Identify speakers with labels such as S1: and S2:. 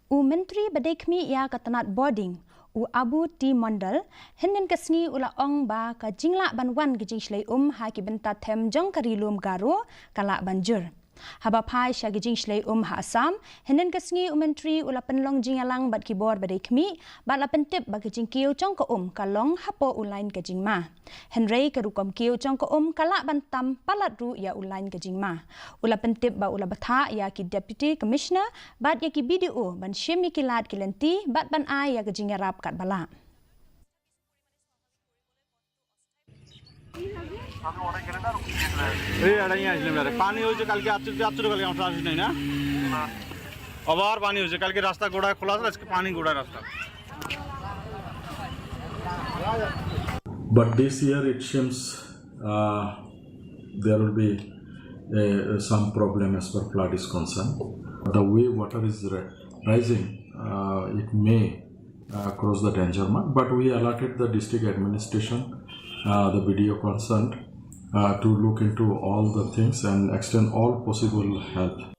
S1: Menteri Badekmi ia katanat boarding Abu T Mondal henen kasni ula ong ba ka jingla banwan ke Jingshlei ha ki Bynta them Jong karilum Garo kala banjur. Haba pai sya ke Jingshlei ha Assam henen kasni Menteri ula penlong jingalang bat kibor Badekmi bat la pentip ba ke jingkiu Jong ka kalong hapo ulain ke jingma. Henry kerukom kiu Jong ka kala bantam palat ru ya ulain ke jingma. Ula pentip ba ula batha ya ki Deputy Commissioner bat ya ki BDO ban shemi kilat kilenti bat ban ai ya ke jingarap kat bala.
S2: पानी हो कल के कल नहीं ना अब और पानी हो कल के रास्ता गोड़ा खुला था इसके पानी गोड़ा रास्ता
S3: but this year it seems there will be some problem as far flood is concerned. The way water is rising, it may cross the danger mark, but we alerted the district administration, the BDO concerned, to look into all the things and extend all possible help.